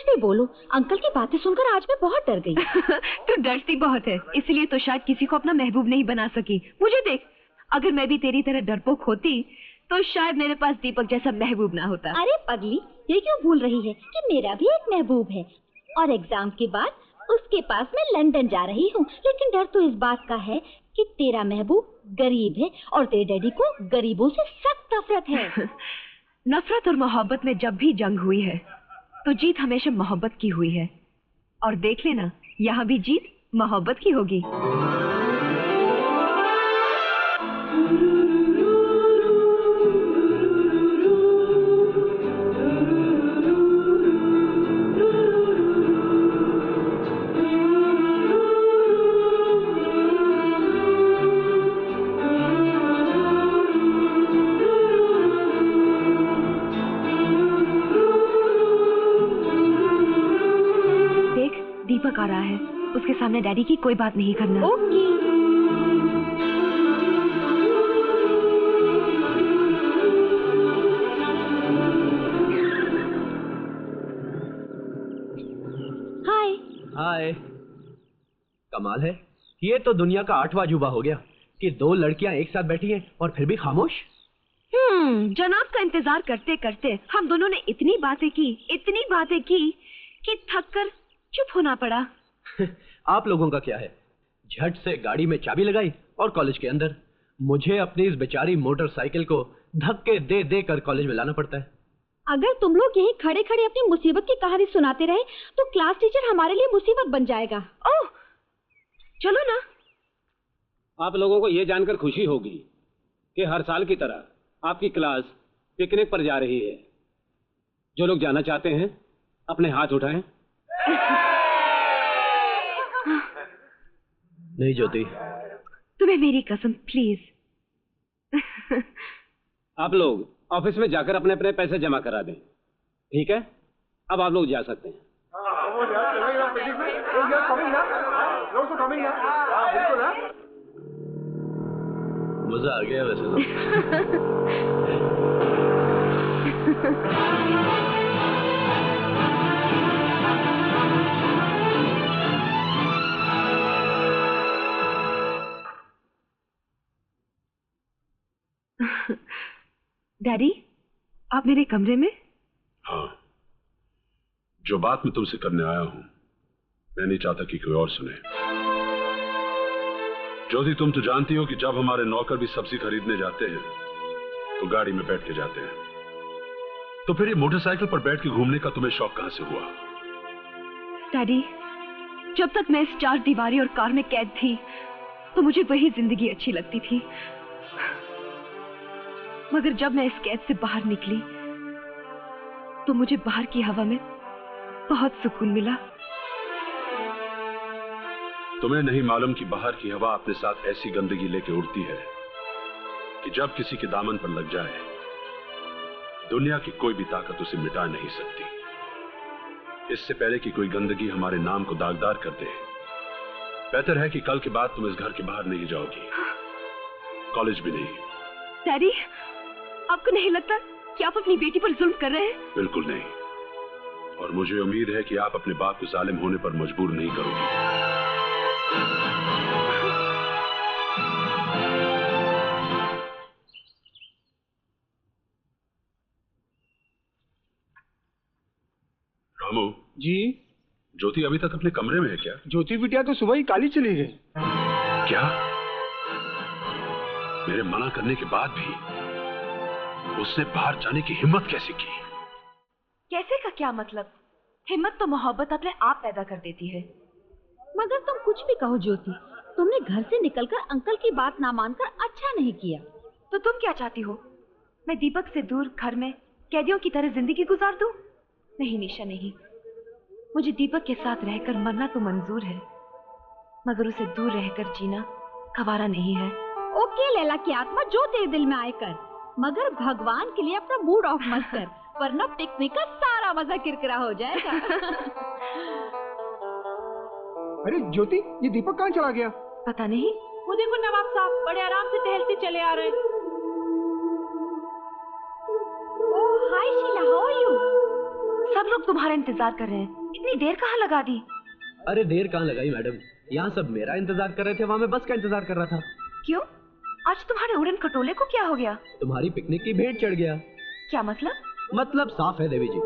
कुछ भी बोलो, अंकल की बातें सुनकर आज मैं बहुत डर गई। तू डरती बहुत है, इसलिए तो शायद किसी को अपना महबूब नहीं बना सकी। मुझे देख, अगर मैं भी तेरी तरह डरपोक होती तो शायद मेरे पास दीपक जैसा महबूब ना होता। अरे पगली, ये क्यों भूल रही है कि मेरा भी एक महबूब है और एग्जाम के बाद उसके पास मैं लंदन जा रही हूँ। लेकिन डर तो इस बात का है कि तेरा महबूब गरीब है और तेरे डैडी को गरीबों से सख्त नफरत है। नफरत और मोहब्बत में जब भी जंग हुई है तो जीत हमेशा मोहब्बत की हुई है, और देख लेना यहाँ भी जीत मोहब्बत की होगी। दीपक आ रहा है, उसके सामने डैडी की कोई बात नहीं करना। ओके। हाय। हाय। कमाल है, ये तो दुनिया का 8वां अजूबा हो गया कि 2 लड़कियां एक साथ बैठी हैं और फिर भी खामोश। जनाब का इंतजार करते करते हम दोनों ने इतनी बातें की कि थक कर चुप होना पड़ा। आप लोगों का क्या है, झट से गाड़ी में चाबी लगाई और कॉलेज के अंदर। मुझे अपनी इस बेचारी मोटरसाइकिल को धक्के दे दे कर कॉलेज में लाना पड़ता है। अगर तुम लोग यहीं खड़े खड़े अपनी मुसीबत की कहानी सुनाते रहे तो क्लास टीचर हमारे लिए मुसीबत बन जाएगा। ओह, चलो ना। आप लोगों को यह जानकर खुशी होगी कि हर साल की तरह आपकी क्लास पिकनिक पर जा रही है। जो लोग जाना चाहते हैं अपने हाथ उठाएं। नहीं ज्योति, तुम्हें मेरी कसम, प्लीज। आप लोग ऑफिस में जाकर अपने अपने पैसे जमा करा दें, ठीक है? अब आप लोग जा सकते हैं। मजा आ गया वैसे तो। डैडी, आप मेरे कमरे में? हाँ, जो बात मैं तुमसे करने आया हूं मैं नहीं चाहता कि कोई और सुने। ज्योति, तुम तो जानती हो कि जब हमारे नौकर भी सब्जी खरीदने जाते हैं तो गाड़ी में बैठ के जाते हैं, तो फिर ये मोटरसाइकिल पर बैठ के घूमने का तुम्हें शौक कहां से हुआ? डैडी, जब तक मैं इस 4 दीवारी और कार में कैद थी तो मुझे वही जिंदगी अच्छी लगती थी, मगर जब मैं इस कैद से बाहर निकली तो मुझे बाहर की हवा में बहुत सुकून मिला। तुम्हें नहीं मालूम कि बाहर की हवा अपने साथ ऐसी गंदगी लेके उड़ती है कि जब किसी के दामन पर लग जाए दुनिया की कोई भी ताकत उसे मिटा नहीं सकती। इससे पहले कि कोई गंदगी हमारे नाम को दागदार कर दे, बेहतर है कि कल के बाद तुम इस घर के बाहर नहीं जाओगी, कॉलेज भी नहीं। डैडी, आपको नहीं लगता कि आप अपनी बेटी पर जुल्म कर रहे हैं? बिल्कुल नहीं, और मुझे उम्मीद है कि आप अपने बाप को जालिम होने पर मजबूर नहीं करोगी। रामू जी? ज्योति अभी तक अपने कमरे में है क्या? ज्योति बिटिया तो सुबह ही काली चली गई। क्या? मेरे मना करने के बाद भी उसने बाहर जाने की हिम्मत कैसे की? कैसे का क्या मतलब? हिम्मत तो मोहब्बत अपने आप पैदा कर देती है। मगर तुम कुछ भी कहो ज्योति, तुमने घर से निकलकर अंकल की बात ना मानकर अच्छा नहीं किया। तो तुम क्या चाहती हो? मैं दीपक से दूर घर में कैदियों की तरह जिंदगी गुजार दूं? नहीं निशा, नहीं। मुझे दीपक के साथ रहकर मरना तो मंजूर है, मगर उसे दूर रहकर जीना गवारा नहीं है। ओके लैला की आत्मा, जो तेरे दिल में आए कर, मगर भगवान के लिए अपना मूड ऑफ मत कर, वरना पिकनिक का सारा मजा किरकिरा हो जाएगा। अरे ज्योति, ये दीपक कहाँ चला गया? पता नहीं। वो देखो नवाब साहब बड़े आराम से टहलते चले आ रहे हैं। ओह हाय शीला, हाउ आर यू? सब लोग तुम्हारा इंतजार कर रहे हैं, इतनी देर कहाँ लगा दी? अरे देर कहाँ लगाई मैडम, यहाँ सब मेरा इंतजार कर रहे थे, वहाँ मैं बस का इंतजार कर रहा था। क्यों? आज तुम्हारे उड़न खटोले को क्या हो गया? तुम्हारी पिकनिक की भेंट चढ़ गया। क्या मतलब? मतलब साफ है देवी जी,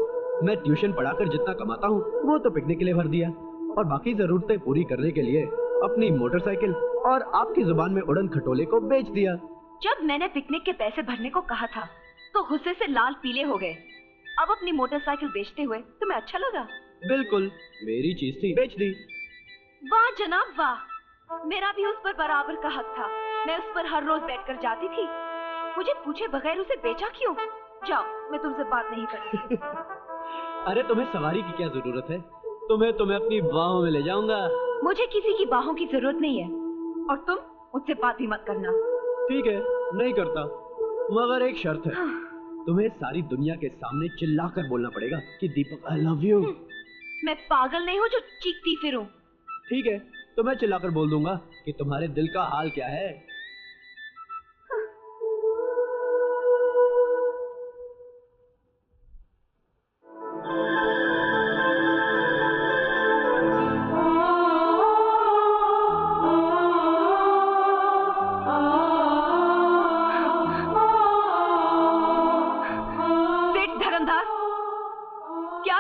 मैं ट्यूशन पढ़ाकर जितना कमाता हूँ वो तो पिकनिक के लिए भर दिया, और बाकी जरूरतें पूरी करने के लिए अपनी मोटरसाइकिल और आपकी जुबान में उड़न खटोले को बेच दिया। जब मैंने पिकनिक के पैसे भरने को कहा था तो गुस्से से लाल पीले हो गए। अब अपनी मोटरसाइकिल बेचते हुए तुम्हें अच्छा लगा? बिल्कुल, मेरी चीज थी, बेच दी। वाह जनाब वाह, मेरा भी उस पर बराबर का हक था। मैं उस पर हर रोज बैठकर जाती थी। मुझे पूछे बगैर उसे बेचा क्यों? जाओ, मैं तुमसे बात नहीं करती। अरे तुम्हें सवारी की क्या जरूरत है, तुम्हें अपनी बाहों में ले जाऊंगा। मुझे किसी की बाहों की जरूरत नहीं है, और तुम मुझसे बात भी मत करना। ठीक है, नहीं करता, मगर एक शर्त है। तुम्हें सारी दुनिया के सामने चिल्लाकर बोलना पड़ेगा कि दीपक आई लव यू। मैं पागल नहीं हूँ जो चीखती फिरूं। ठीक है, तो मैं चिल्लाकर बोल दूंगा कि तुम्हारे दिल का हाल क्या है।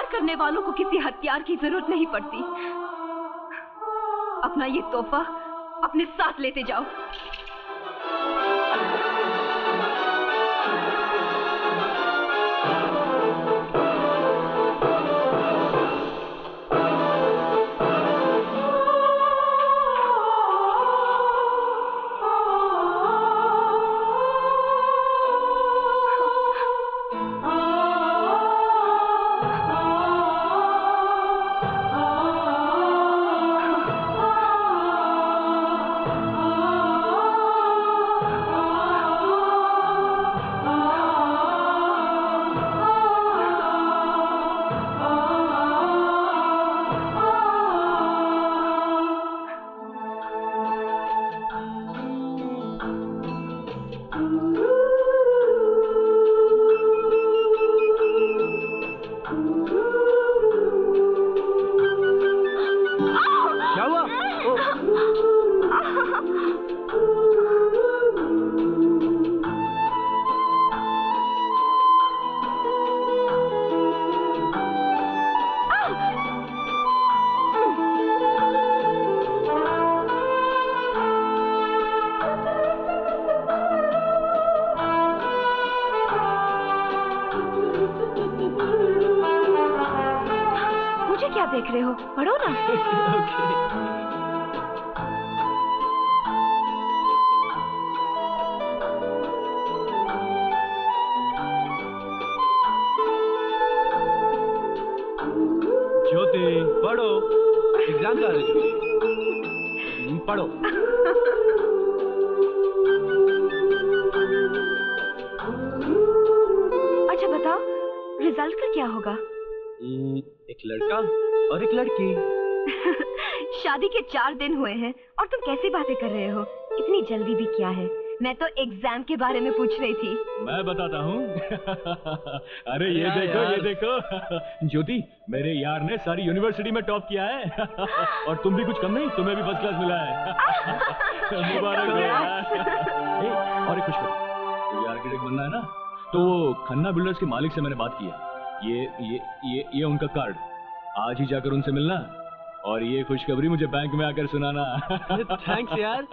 करने वालों को किसी हथियार की जरूरत नहीं पड़ती। अपना ये तोहफा अपने साथ लेते जाओ। देख रहे हो, पढ़ो ना। ज्योति पढ़ो, एग्जाम का ज्योति पढ़ो। अच्छा बताओ, रिजल्ट का क्या होगा? एक लड़का और एक लड़की। शादी के 4 दिन हुए हैं और तुम कैसी बातें कर रहे हो? इतनी जल्दी भी क्या है? मैं तो एग्जाम के बारे में पूछ रही थी। मैं बताता हूँ। अरे ये देखो ज्योति, मेरे यार ने सारी यूनिवर्सिटी में टॉप किया है। और तुम भी कुछ कम नहीं, तुम्हें भी फर्स्ट क्लास मिला है। मुबारक हो यार। और एक खुशखबरी, तुझे आर्किटेक्ट बनना है ना, तो खन्ना बिल्डर्स के मालिक से मैंने बात किया। ये उनका कार्ड, आज ही जाकर उनसे मिलना और ये खुशखबरी मुझे बैंक में आकर सुनाना। थैंक्स यार।